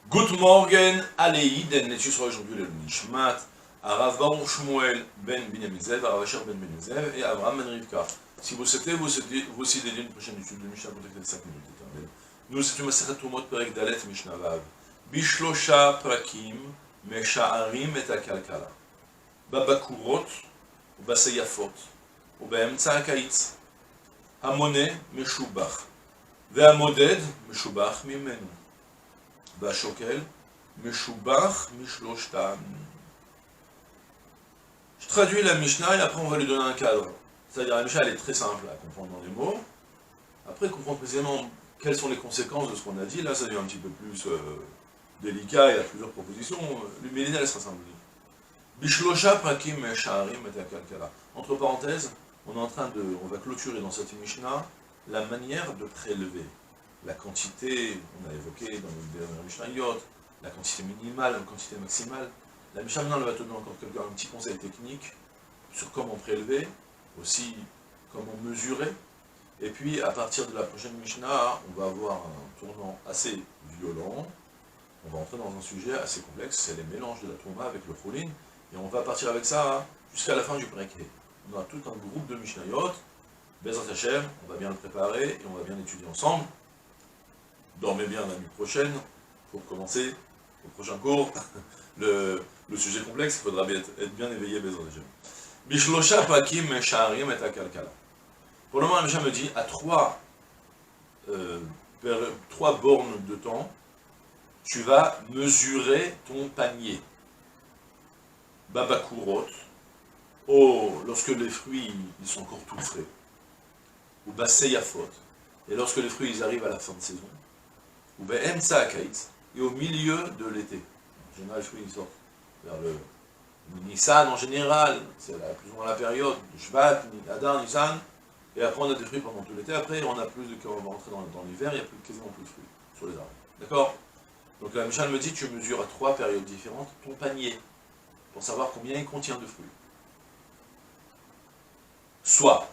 Good Morgen, Aleïden, l'étude sera aujourd'hui le Nishmat, Arav Baruch Shmuel ben Binyamin Zev, Arav Asher ben Zev et Abraham ben Rivka. Si vous souhaitez, vous aussi dédier une prochaine étude de Mishnah, contactez les 5 minutes éternelles. Nous, c'est une Masechet Tumot Perek Dalet Mishnah Vav. Bishlosha Prakim, Mesha'arim et Akalkala. Babakurot, Baseyafot, Ubeemtza Akaitz. Hamone, Meshubach. Ve'amoded, Meshubach Mimenu. Bashokel, Meshubach, Mishloshtan. Je traduis la Mishnah et après on va lui donner un cadre. C'est-à-dire la Mishnah elle est très simple à comprendre dans les mots. Après comprendre précisément quelles sont les conséquences de ce qu'on a dit, là ça devient un petit peu plus délicat, il y a plusieurs propositions, mais l'idée elle sera simple. Bishlosha prakim sha'arim et akalkala. Entre parenthèses, on va clôturer dans cette Mishnah la manière de prélever. La quantité, on a évoqué dans le dernier Mishnayot, la quantité minimale, la quantité maximale. La Mishnah maintenant elle va te donner encore un petit conseil technique sur comment prélever, aussi comment mesurer. Et puis à partir de la prochaine Mishnah, on va avoir un tournant assez violent. On va entrer dans un sujet assez complexe, c'est les mélanges de la Trouma avec le Choulin. Et on va partir avec ça jusqu'à la fin du Perek. On a tout un groupe de Mishnayot. Bezrat Hashem, on va bien le préparer et on va bien l'étudier ensemble. Dormez bien la nuit prochaine pour commencer au prochain cours. Le sujet complexe, il faudra être bien éveillé, Bezrat Hashem. Bishlosha pakim sha'arim et akalkala. Pour le moment, Mishnah me dit à trois bornes de temps, tu vas mesurer ton panier. Babakurot, lorsque les fruits ils sont encore tout frais. Ou baseyafot, et lorsque les fruits ils arrivent à la fin de saison. Ou be'emtza akaitz, et au milieu de l'été. En général, les fruits ils sortent vers le Nissan en général, c'est plus ou moins la période, de Shvat, Adar, Nissan, et après on a des fruits pendant tout l'été, après on a quand on va rentrer dans l'hiver, il n'y a quasiment plus de fruits sur les arbres. D'accord? Donc la Mishnah me dit, tu mesures à 3 périodes différentes ton panier, pour savoir combien il contient de fruits. Soit,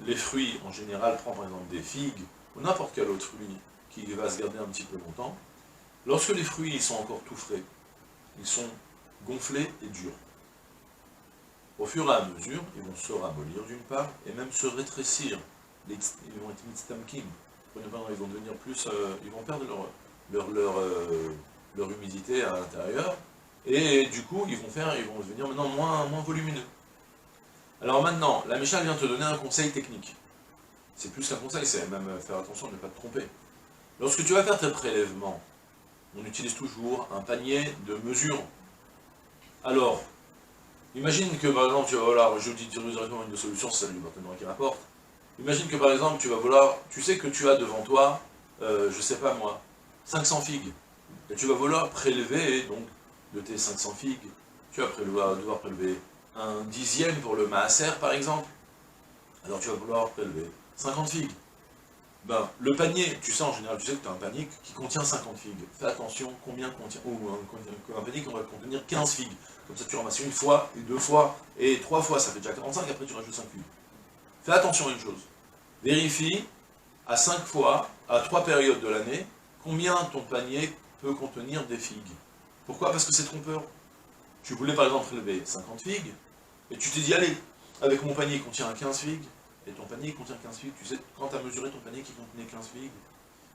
les fruits en général, prends par exemple des figues, ou n'importe quel autre fruit qui va se garder un petit peu longtemps, lorsque les fruits ils sont encore tout frais, ils sont gonflés et durs. Au fur et à mesure, ils vont se ramollir d'une part, et même se rétrécir. Ils vont être mitztamkim. Ils vont devenir plus, ils vont perdre leur humidité à l'intérieur, et du coup, ils vont devenir maintenant moins volumineux. Alors maintenant, la Mishnah vient te donner un conseil technique. C'est plus qu'un conseil, c'est même faire attention de ne pas te tromper. Lorsque tu vas faire tes prélèvements, on utilise toujours un panier de mesure. Alors, imagine que par exemple, tu vas vouloir, je vous dis directement une solution, c'est celle du partenaire qui rapporte. Imagine que par exemple, tu vas vouloir, tu sais que tu as devant toi, je sais pas moi, 500 figues. Et tu vas vouloir prélever, donc, de tes 500 figues, tu vas devoir prélever un dixième pour le maaser par exemple. Alors tu vas vouloir prélever 50 figues. Ben, le panier, tu sais en général, tu sais que tu as un panier qui contient 50 figues. Fais attention combien contient, ou un panier qui va contenir 15 figues. Comme ça tu ramasses une fois, et 2 fois, et 3 fois, ça fait déjà 45, après tu rajoutes 5 figues. Fais attention à une chose. Vérifie à 5 fois, à 3 périodes de l'année, combien ton panier peut contenir des figues. Pourquoi? Parce que c'est trompeur. Tu voulais par exemple prélever 50 figues, et tu t'es dit, allez, avec mon panier qui contient 15 figues, et ton panier contient 15 figues, tu sais, quand tu as mesuré ton panier qui contenait 15 figues,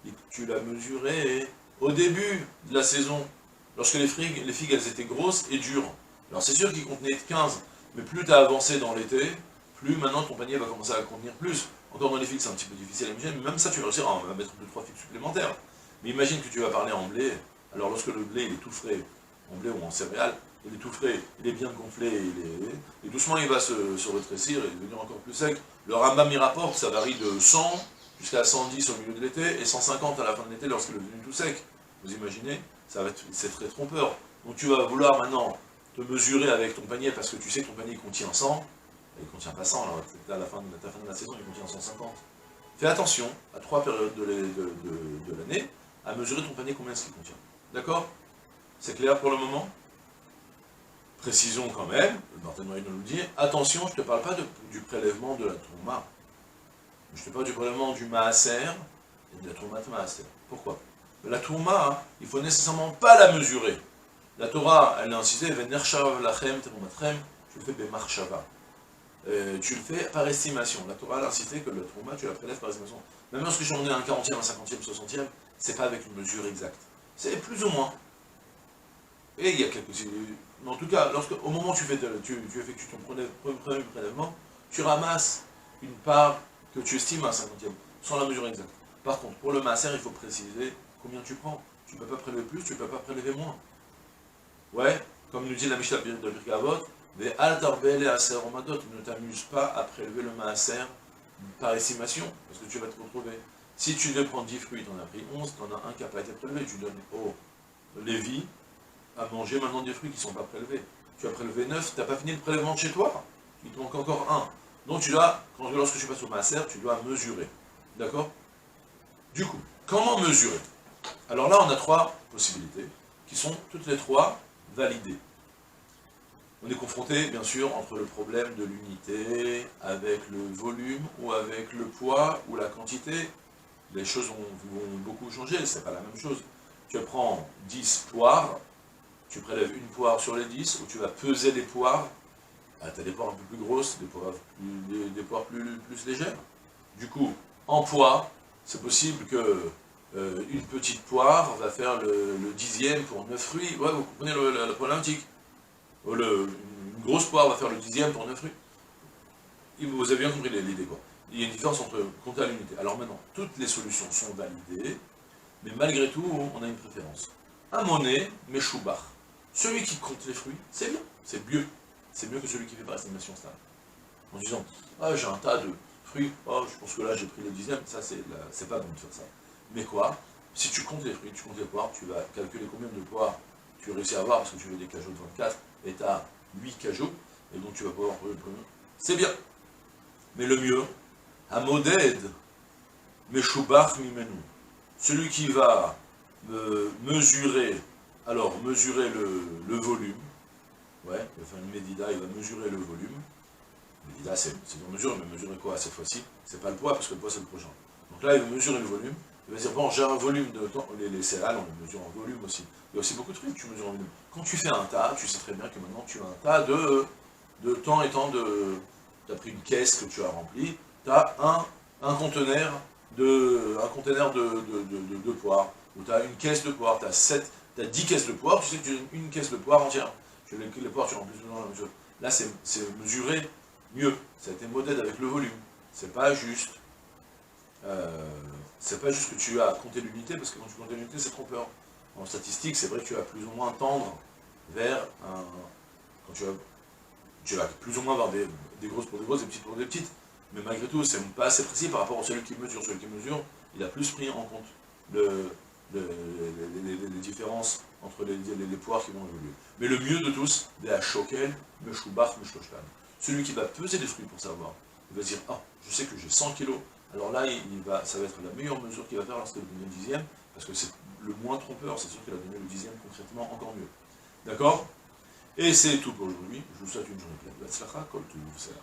et tu l'as mesuré au début de la saison, lorsque les figues elles étaient grosses et dures. Alors c'est sûr qu'il contenait 15, mais plus tu as avancé dans l'été, plus maintenant ton panier va commencer à contenir plus. Encore dans les figues c'est un petit peu difficile à imaginer, mais même ça tu vas réussir à mettre 2-3 figues supplémentaires. Mais imagine que tu vas parler en blé, alors lorsque le blé il est tout frais, en blé ou en céréales, il est tout frais, il est bien gonflé, et doucement il va se rétrécir et devenir encore plus sec. Le Rambam y rapporte, ça varie de 100 jusqu'à 110 au milieu de l'été, et 150 à la fin de l'été lorsqu'il est devenu tout sec. Vous imaginez, c'est très trompeur. Donc tu vas vouloir maintenant te mesurer avec ton panier, parce que tu sais que ton panier contient 100, il ne contient pas 100, alors à la fin de la saison il contient 150. Fais attention, à 3 périodes de l'année, à mesurer ton panier combien est-ce qu'il contient. D'accord? C'est clair pour le moment? Précisons quand même, le partenaire nous le dit, attention, je ne te parle pas du prélèvement de la Trouma. Je te parle du prélèvement du Maaser et de la Troumat Maaser. Pourquoi? La Touma, hein, il ne faut nécessairement pas la mesurer. La Torah, elle a insisté, Venershav lachem terumatrem, tu le fais bemarshava. Tu le fais par estimation. La Torah elle a insisté que le Touma, tu la prélèves par estimation. Même lorsque j'en ai un 40e, un 50e, 60e, c'est pas avec une mesure exacte. C'est plus ou moins. Et il y a quelques... Mais en tout cas, au moment où tu effectues ton premier prélèvement, tu ramasses une part que tu estimes à un 50e, sans la mesure exacte. Par contre, pour le maaser, il faut préciser combien tu prends. Tu ne peux pas prélever plus, tu ne peux pas prélever moins. Ouais, comme nous dit la Mishnah de Pirkei Avot, des altarbel et aser omadot, ne t'amuse pas à prélever le maaser par estimation, parce que tu vas te retrouver. Si tu devais prendre 10 fruits, tu en as pris 11, tu en as un qui n'a pas été prélevé, tu donnes au Lévi à manger maintenant des fruits qui ne sont pas prélevés. Tu as prélevé 9, tu n'as pas fini le prélèvement de chez toi, il te manque encore un. Donc tu dois, lorsque tu passes au maaser, tu dois mesurer. D'accord? Du coup, comment mesurer? Alors là, on a trois possibilités, qui sont toutes les trois validées. On est confronté, bien sûr, entre le problème de l'unité, avec le volume, ou avec le poids, ou la quantité. Les choses vont beaucoup changer, c'est pas la même chose. Tu prends 10 poires, tu prélèves une poire sur les 10, ou tu vas peser les poires. Tu as des poires un peu plus grosses, des poires plus légères. Du coup, en poids, c'est possible que une petite poire va faire le dixième pour 9 fruits. Ouais, vous comprenez la problématique. Une grosse poire va faire le dixième pour 9 fruits. Vous avez bien compris l'idée, quoi. Il y a une différence entre compter à l'unité. Alors maintenant, toutes les solutions sont validées, mais malgré tout, on a une préférence. Un monnaie, mais choubar. Celui qui compte les fruits, c'est bien, c'est mieux. C'est mieux que celui qui fait par estimation stable. En disant, ah, j'ai un tas de fruits, oh, je pense que là j'ai pris le dixième, ça c'est pas bon de faire ça. Mais quoi? Si tu comptes les fruits, tu comptes les poires, tu vas calculer combien de poires tu réussis à avoir, parce que tu veux des cajots de 24, et tu as 8 cajots, et donc tu vas pouvoir prendre le premier. C'est bien. Mais le mieux, Hamoded, Meshubach Mimenu. Celui qui va mesurer, mesurer le volume, ouais, il va faire une médida, il va mesurer le volume. Médida, c'est une mesure, mais mesurer quoi cette fois-ci? C'est pas le poids, parce que le poids c'est le prochain. Donc là, il va mesurer le volume, il va dire, bon, j'ai un volume de temps, les céréales, on les mesure en volume aussi. Il y a aussi beaucoup de trucs que tu mesures en volume. Quand tu fais un tas, tu sais très bien que maintenant tu as un tas de temps et temps de... Tu as pris une caisse que tu as remplie, tu as un conteneur de poires, ou tu as une caisse de poires, tu as 10 caisses de poires, tu sais que tu as une caisse de poires entière. Les poires, tu remplis dans la mesure. Là, c'est mesuré mieux. Ça a été modèle avec le volume. C'est pas juste. C'est pas juste que tu as compté l'unité, parce que quand tu comptes l'unité, c'est trompeur. En statistique, c'est vrai que tu vas plus ou moins tendre vers un. Quand tu vas plus ou moins avoir des grosses pour des grosses, des petites pour des petites. Mais malgré tout, c'est pas assez précis par rapport à celui qui mesure. Celui qui mesure, il a plus pris en compte les différences entre les poires qui vont évoluer. Mais le mieux de tous, des shokel, meshubach, meshloshtan. Celui qui va peser les fruits pour savoir, il va se dire, ah, je sais que j'ai 100 kilos. Alors là, ça va être la meilleure mesure qu'il va faire lorsqu'il va donner le dixième, parce que c'est le moins trompeur, c'est sûr qu'il va donner le dixième concrètement encore mieux. D'accord? Et c'est tout pour aujourd'hui. Je vous souhaite une journée pleine de Hatzlacha, Kol Tov, Salah.